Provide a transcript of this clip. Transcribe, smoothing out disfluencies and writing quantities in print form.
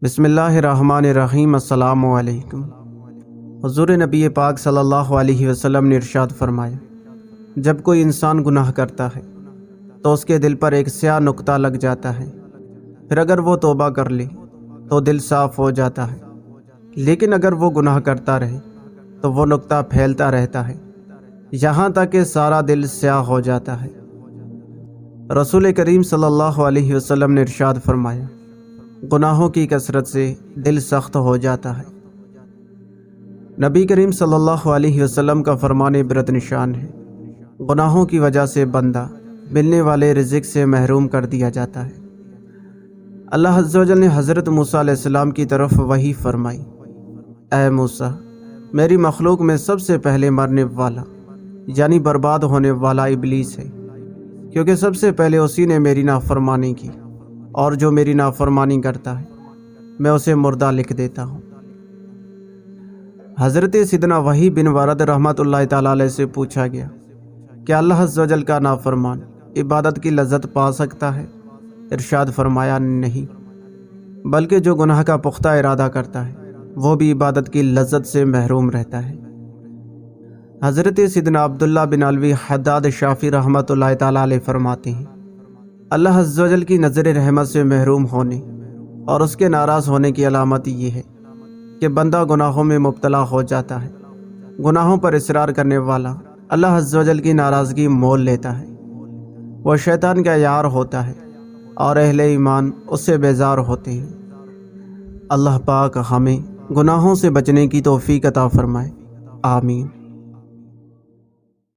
بسم اللہ الرحمن الرحیم۔ السلام علیکم۔ حضور نبی پاک صلی اللہ علیہ وسلم نے ارشاد فرمایا، جب کوئی انسان گناہ کرتا ہے تو اس کے دل پر ایک سیاہ نقطہ لگ جاتا ہے، پھر اگر وہ توبہ کر لے تو دل صاف ہو جاتا ہے، لیکن اگر وہ گناہ کرتا رہے تو وہ نقطہ پھیلتا رہتا ہے یہاں تک کہ سارا دل سیاہ ہو جاتا ہے۔ رسول کریم صلی اللہ علیہ وسلم نے ارشاد فرمایا، گناہوں کی کثرت سے دل سخت ہو جاتا ہے۔ نبی کریم صلی اللہ علیہ وسلم کا فرمان عبرت نشان ہے، گناہوں کی وجہ سے بندہ ملنے والے رزق سے محروم کر دیا جاتا ہے۔ اللہ عز و جل نے حضرت موسیٰ علیہ السلام کی طرف وحی فرمائی، اے موسیٰ، میری مخلوق میں سب سے پہلے مرنے والا یعنی برباد ہونے والا ابلیس ہے، کیونکہ سب سے پہلے اسی نے میری نافرمانی کی، اور جو میری نافرمانی کرتا ہے میں اسے مردہ لکھ دیتا ہوں۔ حضرت سیدنا وحی بن ورد رحمۃ اللہ تعالیٰ علیہ سے پوچھا گیا کہ اللہ عز و جل کا نافرمان عبادت کی لذت پا سکتا ہے؟ ارشاد فرمایا، نہیں، بلکہ جو گناہ کا پختہ ارادہ کرتا ہے وہ بھی عبادت کی لذت سے محروم رہتا ہے۔ حضرت سیدنا عبداللہ بن علوی حداد شافی رحمۃ اللہ تعالیٰ علیہ فرماتے ہیں، اللہ عز و جل کی نظر رحمت سے محروم ہونے اور اس کے ناراض ہونے کی علامت یہ ہے کہ بندہ گناہوں میں مبتلا ہو جاتا ہے۔ گناہوں پر اصرار کرنے والا اللہ عز و جل کی ناراضگی مول لیتا ہے، وہ شیطان کا یار ہوتا ہے اور اہل ایمان اس سے بیزار ہوتے ہیں۔ اللہ پاک ہمیں گناہوں سے بچنے کی توفیق عطا فرمائے، آمین۔